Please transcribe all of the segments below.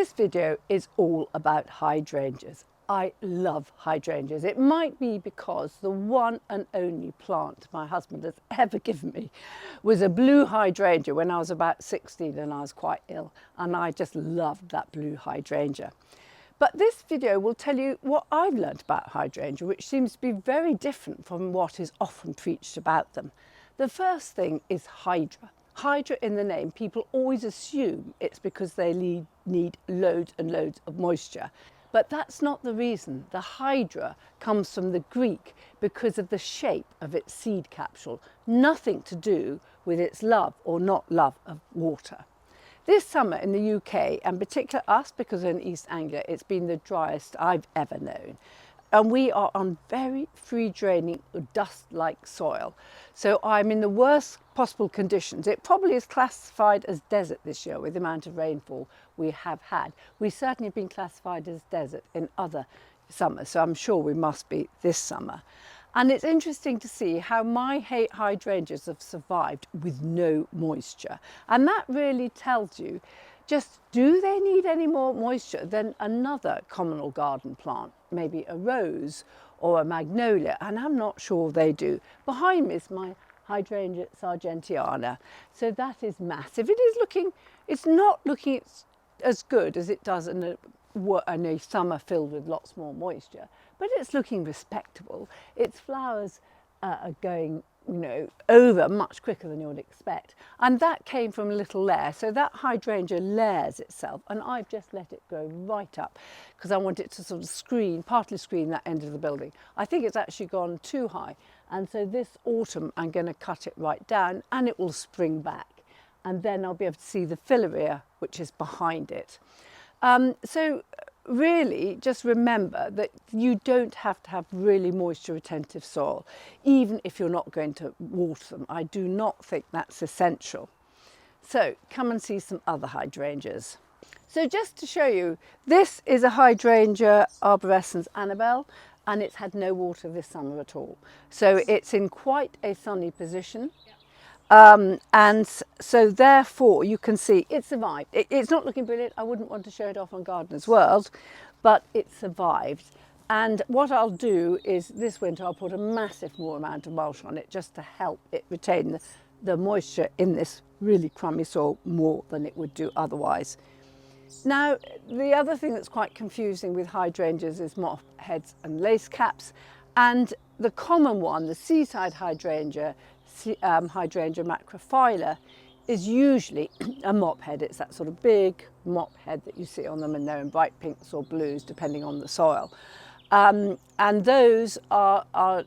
This video is all about hydrangeas. I love hydrangeas. It might be because the one and only plant my husband has ever given me was a blue hydrangea when I was about 16 and I was quite ill, and I just loved that blue hydrangea. But this video will tell you what I've learned about hydrangea, which seems to be very different from what is often preached about them. The first thing is hydra. Hydra in the name, people always assume it's because they need loads and loads of moisture. But that's not the reason. The hydra comes from the Greek because of the shape of its seed capsule, nothing to do with its love or not love of water. This summer in the UK, and particularly us, because in East Anglia, it's been the driest I've ever known. And we are on very free draining dust-like soil. So I'm in the worst possible conditions. It probably is classified as desert this year with the amount of rainfall we have had. We certainly have been classified as desert in other summers, so I'm sure we must be this summer. And it's interesting to see how my hydrangeas have survived with no moisture. And that really tells you just, do they need any more moisture than another communal garden plant, maybe a rose or a magnolia? And I'm not sure they do. Behind me is my Hydrangea sargentiana. So that is massive. It's not looking as good as it does in a summer filled with lots more moisture, but it's looking respectable. Its flowers are going, over much quicker than you would expect. And that came from a little layer. So that hydrangea layers itself, and I've just let it grow right up because I want it to sort of partly screen that end of the building. I think it's actually gone too high. And so this autumn, I'm going to cut it right down and it will spring back. And then I'll be able to see the filaria, which is behind it. So really, just remember that you don't have to have really moisture retentive soil, even if you're not going to water them. I do not think that's essential. So come and see some other hydrangeas. So just to show you, this is a Hydrangea arborescens Annabelle, and it's had no water this summer at all. So it's in quite a sunny position. And so therefore you can see it survived. It's not looking brilliant. I wouldn't want to show it off on Gardener's World, but it survived. And what I'll do is this winter I'll put a massive more amount of mulch on it just to help it retain the moisture in this really crummy soil more than it would do otherwise. Now, the other thing that's quite confusing with hydrangeas is mopheads and lacecaps. And the common one, the seaside hydrangea, Hydrangea macrophylla, is usually a mophead. It's that sort of big mophead that you see on them, and they're in bright pinks or blues depending on the soil. And those are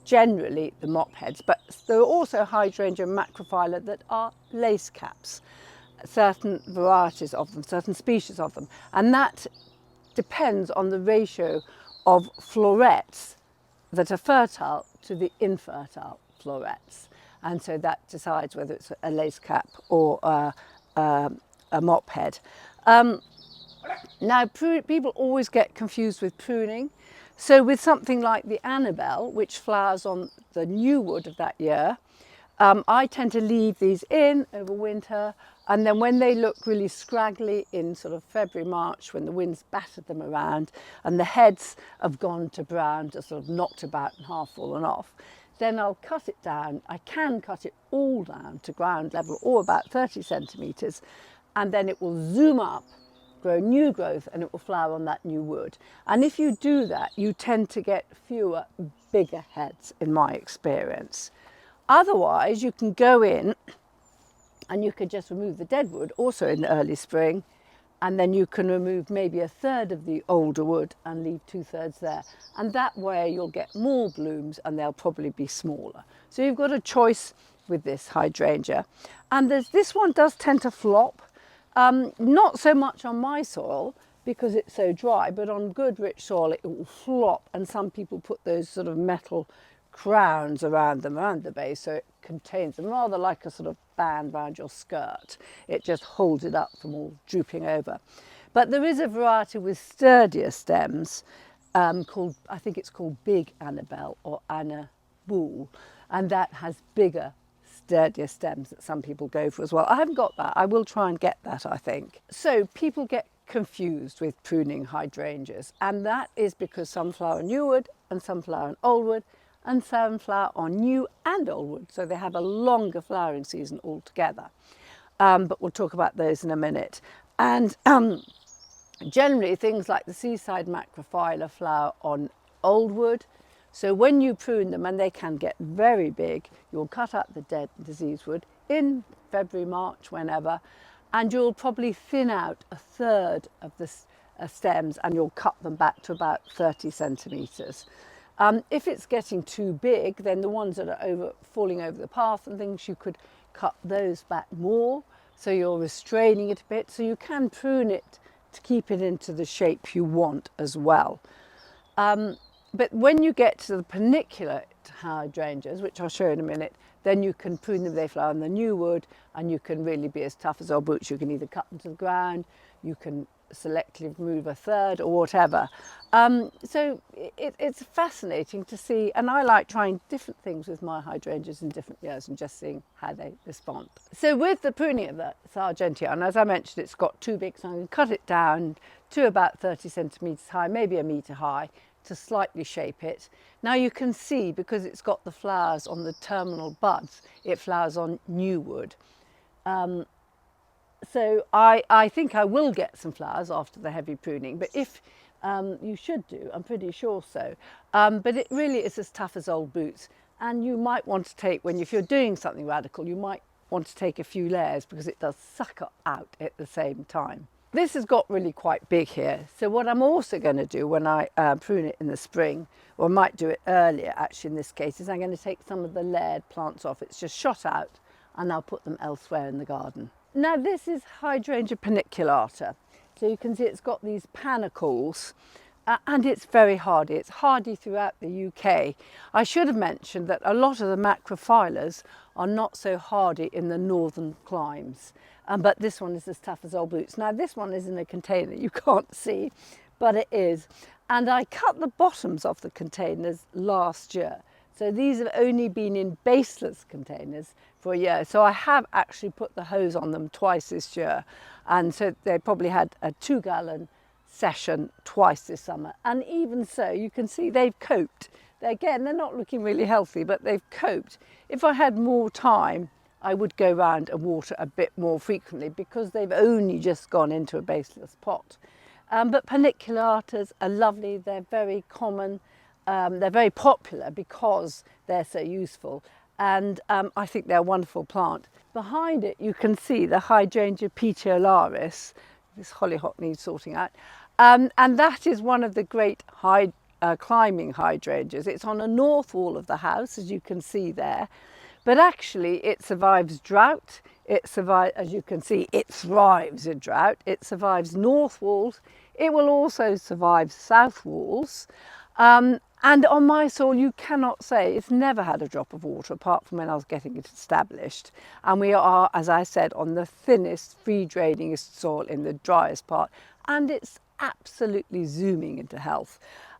generally the mopheads, but there are also Hydrangea macrophylla that are lace caps, certain varieties of them, certain species of them, and that depends on the ratio of florets that are fertile to the infertile florets, and so that decides whether it's a lace cap or a mophead. Now, people always get confused with pruning. So with something like the Annabelle, which flowers on the new wood of that year, I tend to leave these in over winter, and then when they look really scraggly in sort of February, March, when the wind's battered them around and the heads have gone to brown, just sort of knocked about and half fallen off, then I'll cut it down. I can cut it all down to ground level, or about 30 centimetres, and then it will zoom up, grow new growth, and it will flower on that new wood. And if you do that, you tend to get fewer bigger heads, in my experience. Otherwise, you can go in and you could just remove the dead wood, also in the early spring, and then you can remove maybe a third of the older wood and leave 2/3 there. And that way you'll get more blooms and they'll probably be smaller. So you've got a choice with this hydrangea. And this one does tend to flop, not so much on my soil because it's so dry, but on good rich soil it will flop, and some people put those sort of metal crowns around them, around the base, so it contains them, rather like a sort of band around your skirt. It just holds it up from all drooping over. But there is a variety with sturdier stems called, I think it's called Big Annabelle or Annabelle, and that has bigger, sturdier stems that some people go for as well. I haven't got that. I will try and get that, I think. So people get confused with pruning hydrangeas, and that is because some flower on new wood and some flower on old wood and some flower on new and old wood, so they have a longer flowering season altogether. But we'll talk about those in a minute. And generally things like the seaside macrophylla flower on old wood. So when you prune them, and they can get very big, you'll cut out the dead diseased wood in February, March, whenever, and you'll probably thin out a third of the stems, and you'll cut them back to about 30 centimetres. If it's getting too big, then the ones that are falling over the path and things, you could cut those back more, so you're restraining it a bit, so you can prune it to keep it into the shape you want as well. But when you get to the paniculate hydrangeas, which I'll show in a minute, then you can prune them, they flower on the new wood, and you can really be as tough as old boots. You can either cut them to the ground, you can selectively remove a third or whatever. So it's fascinating to see, and I like trying different things with my hydrangeas in different years and just seeing how they respond. So with the pruning of the Sargentia, and as I mentioned, it's got too big, so I'm going to cut it down to about 30 centimetres high, maybe a metre high, to slightly shape it. Now you can see, because it's got the flowers on the terminal buds, it flowers on new wood. So I think I will get some flowers after the heavy pruning, but if you should do, I'm pretty sure so. But it really is as tough as old boots, and you might want to take, if you're doing something radical, you might want to take a few layers, because it does suck out at the same time. This has got really quite big here, so what I'm also going to do when I prune it in the spring, or I might do it earlier actually in this case, is I'm going to take some of the layered plants off. It's just shot out, and I'll put them elsewhere in the garden. Now this is Hydrangea paniculata, so you can see it's got these panicles, and it's very hardy. It's hardy throughout the UK. I should have mentioned that a lot of the macrophyllas are not so hardy in the northern climes, but this one is as tough as old boots. Now this one is in a container you can't see, but it is. And I cut the bottoms of the containers last year. So these have only been in baseless containers for a year. So I have actually put the hose on them twice this year. And so they probably had a 2-gallon session twice this summer. And even so, you can see they've coped. Again, they're not looking really healthy, but they've coped. If I had more time, I would go round and water a bit more frequently, because they've only just gone into a baseless pot. But paniculatas are lovely. They're very common. They're very popular because they're so useful, and I think they're a wonderful plant. Behind it you can see the Hydrangea petiolaris. This hollyhock needs sorting out, and that is one of the great climbing hydrangeas. It's on a north wall of the house, as you can see there, but actually it survives drought. It survives, as you can see, it thrives in drought. It survives north walls. It will also survive south walls. And on my soil, you cannot say it's never had a drop of water, apart from when I was getting it established. And we are, as I said, on the thinnest, free drainingest soil in the driest part, and it's absolutely zooming into health.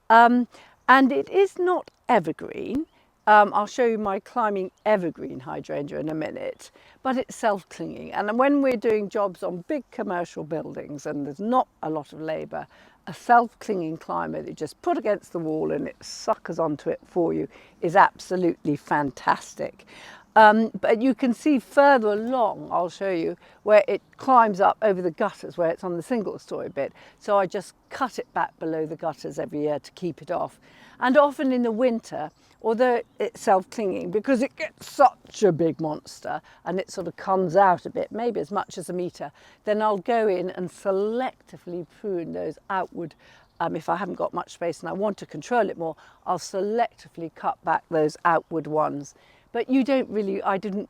And it is not evergreen. I'll show you my climbing evergreen hydrangea in a minute, but it's self-clinging. And when we're doing jobs on big commercial buildings and there's not a lot of labour, a self-clinging climber that you just put against the wall and it suckers onto it for you is absolutely fantastic. But you can see further along, I'll show you, where it climbs up over the gutters, where it's on the single story bit. So I just cut it back below the gutters every year to keep it off. And often in the winter, although it's self-clinging, because it gets such a big monster and it sort of comes out a bit, maybe as much as a metre, then I'll go in and selectively prune those outward. If I haven't got much space and I want to control it more, I'll selectively cut back those outward ones. But you don't really,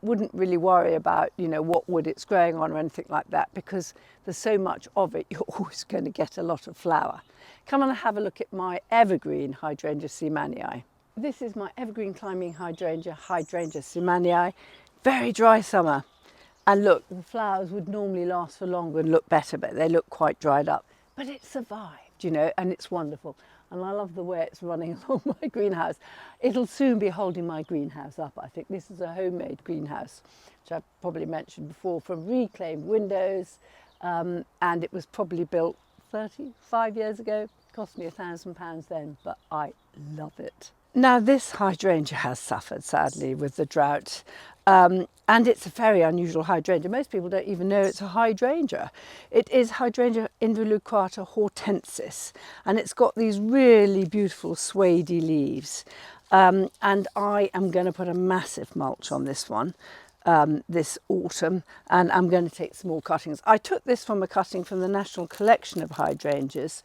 wouldn't really worry about, what wood it's growing on or anything like that, because there's so much of it, you're always going to get a lot of flower. Come and have a look at my evergreen Hydrangea seemanii. This is my evergreen climbing hydrangea, Hydrangea seemanii. Very dry summer. And look, the flowers would normally last for longer and look better, but they look quite dried up. But it survived, and it's wonderful. And I love the way it's running along my greenhouse. It'll soon be holding my greenhouse up, I think. This is a homemade greenhouse, which I've probably mentioned before, from reclaimed windows. And it was probably built 35 years ago. It cost me £1,000 then, but I love it. Now this hydrangea has suffered sadly with the drought, and it's a very unusual hydrangea. Most people don't even know it's a hydrangea. It is Hydrangea involucrata hortensis, and it's got these really beautiful suede-y leaves. And I am going to put a massive mulch on this one this autumn, and I'm going to take small cuttings. I took this from a cutting from the National Collection of Hydrangeas,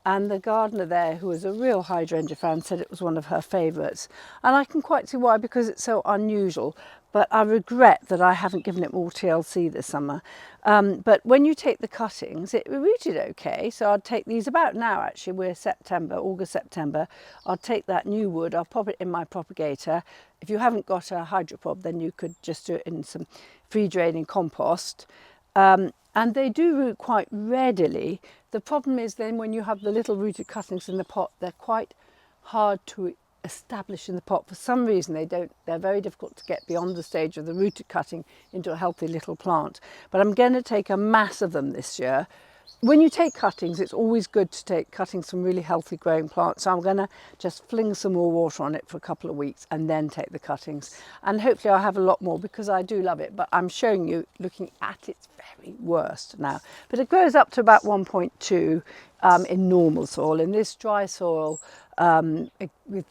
and the gardener there, who was a real hydrangea fan, said it was one of her favourites. And I can quite see why, because it's so unusual. But I regret that I haven't given it more TLC this summer. But when you take the cuttings, it rooted okay. So I'd take these about now, actually, we're September, August, September. I'll take that new wood, I'll pop it in my propagator. If you haven't got a hydropop, then you could just do it in some free draining compost. And they do root quite readily. The problem is then when you have the little rooted cuttings in the pot, they're quite hard to establish in the pot. For some reason they're very difficult to get beyond the stage of the rooted cutting into a healthy little plant. But I'm going to take a mass of them this year. When you take cuttings, it's always good to take cuttings from really healthy growing plants. So I'm going to just fling some more water on it for a couple of weeks and then take the cuttings. And hopefully I'll have a lot more, because I do love it. But I'm showing you looking at its very worst now. But it grows up to about 1.2 in normal soil. In this dry soil, with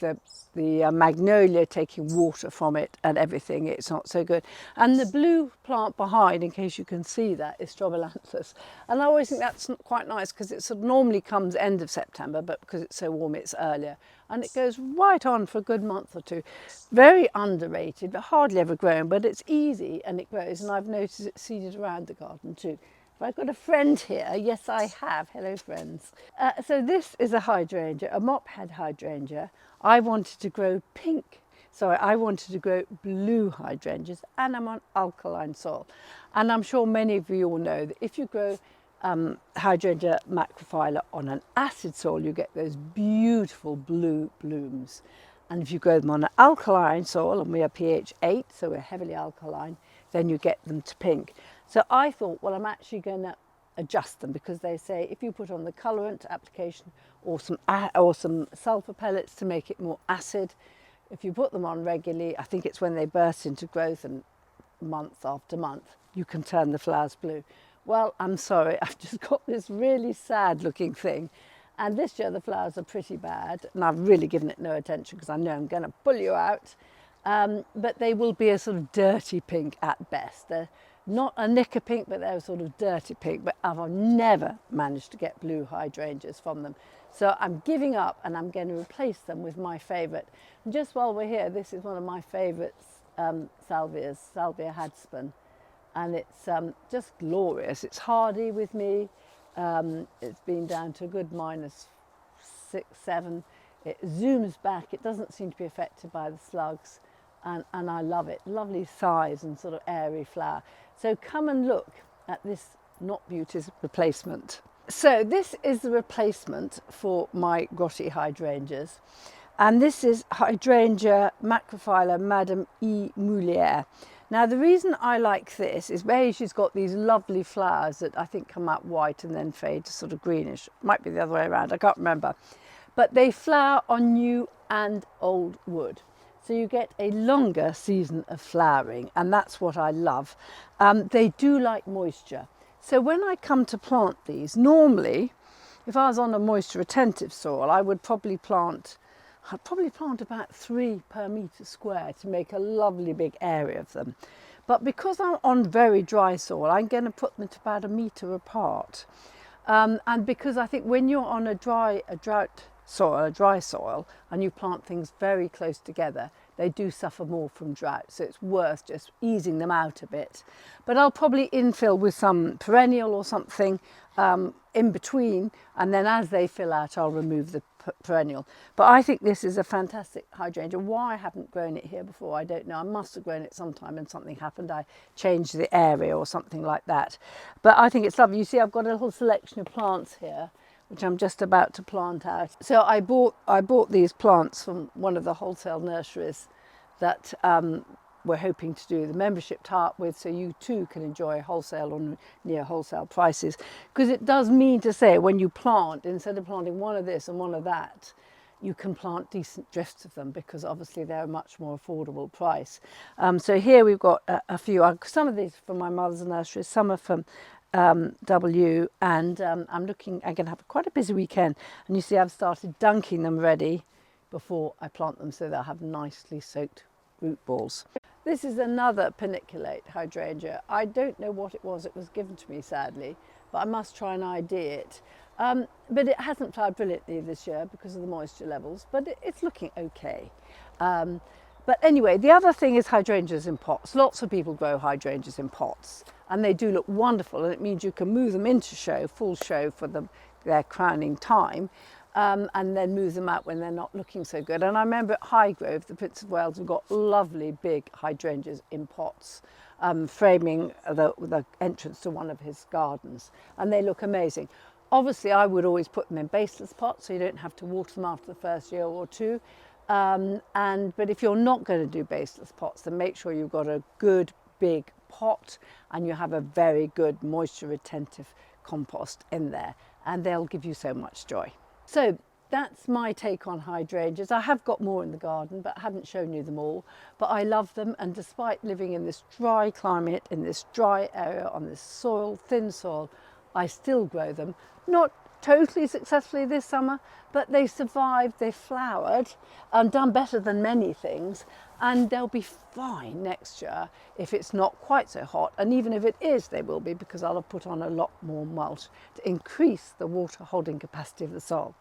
the magnolia taking water from it and everything, it's not so good. And the blue plant behind, in case you can see that, is strobilanthus. And I always think that's quite nice, because it sort of normally comes end of September, but because it's so warm it's earlier. And it goes right on for a good month or two. Very underrated, but hardly ever grown, but it's easy and it grows. And I've noticed it seeded around the garden too. I've got a friend here. Yes, I have. Hello, friends. So this is a hydrangea, a mophead hydrangea. I wanted to grow pink. Sorry, I wanted to grow blue hydrangeas, and I'm on alkaline soil. And I'm sure many of you all know that if you grow Hydrangea macrophylla on an acid soil, you get those beautiful blue blooms. And if you grow them on an alkaline soil, and we are pH 8, so we're heavily alkaline, then you get them to pink. So I thought, well, I'm actually going to adjust them, because they say if you put on the colorant application or some sulfur pellets to make it more acid, if you put them on regularly, I think it's when they burst into growth and month after month, you can turn the flowers blue. Well, I'm sorry, I've just got this really sad looking thing. And this year the flowers are pretty bad, and I've really given it no attention because I know I'm going to pull you out. But they will be a sort of dirty pink at best. They're not a knicker pink, but they're a sort of dirty pink. But I've never managed to get blue hydrangeas from them. So I'm giving up, and I'm going to replace them with my favourite. And just while we're here, this is one of my favourites, salvias, Salvia hadspan. And it's just glorious. It's hardy with me. It's been down to a good -6, -7. It zooms back. It doesn't seem to be affected by the slugs. And I love it. Lovely size and sort of airy flower. So come and look at this Not Beauties replacement. So this is the replacement for my grotty hydrangeas. And this is Hydrangea macrophylla Madame E. Moulière. Now the reason I like this is she's got these lovely flowers that I think come out white and then fade to sort of greenish. Might be the other way around, I can't remember. But they flower on new and old wood. So you get a longer season of flowering, and that's what I love. They do like moisture. So when I come to plant these, normally, if I was on a moisture retentive soil, I'd probably plant about 3 per metre square to make a lovely big area of them. But because I'm on very dry soil, I'm going to put them to about 1 metre apart. And because I think when you're on a dry soil, and you plant things very close together, they do suffer more from drought. So it's worth just easing them out a bit. But I'll probably infill with some perennial or something in between, and then as they fill out, I'll remove the perennial. But I think this is a fantastic hydrangea. Why I haven't grown it here before, I don't know. I must have grown it sometime and something happened. I changed the area or something like that. But I think it's lovely. You see, I've got a little selection of plants here, which I'm just about to plant out. So I bought these plants from one of the wholesale nurseries that we're hoping to do the membership tie-up with, so you too can enjoy wholesale or near wholesale prices. Because it does mean to say, when you plant, instead of planting one of this and one of that, you can plant decent drifts of them, because obviously they're a much more affordable price. So here we've got a few, some of these from my mother's nursery, some are from W, and I'm going to have quite a busy weekend, and you see I've started dunking them ready before I plant them, so they'll have nicely soaked root balls. This is another paniculate hydrangea. I don't know what it was given to me, sadly, but I must try and ID it. But it hasn't flowered brilliantly this year because of the moisture levels, but it's looking okay. But anyway, the other thing is hydrangeas in pots. Lots of people grow hydrangeas in pots, and they do look wonderful, and it means you can move them into show, full show for their crowning time, and then move them out when they're not looking so good. And I remember at Highgrove, the Prince of Wales have got lovely big hydrangeas in pots, framing the entrance to one of his gardens, and they look amazing. Obviously, I would always put them in baseless pots, so you don't have to water them after the first year or two. But if you're not going to do baseless pots, then make sure you've got a good big pot and you have a very good moisture retentive compost in there, and they'll give you so much joy. So that's my take on hydrangeas. I have got more in the garden, but I haven't shown you them all. But I love them, and despite living in this dry climate, in this dry area, on this soil, thin soil, I still grow them. Not totally successfully this summer, but they survived, they flowered, and done better than many things, and they'll be fine next year if it's not quite so hot, and even if it is, they will be, because I'll have put on a lot more mulch to increase the water holding capacity of the soil.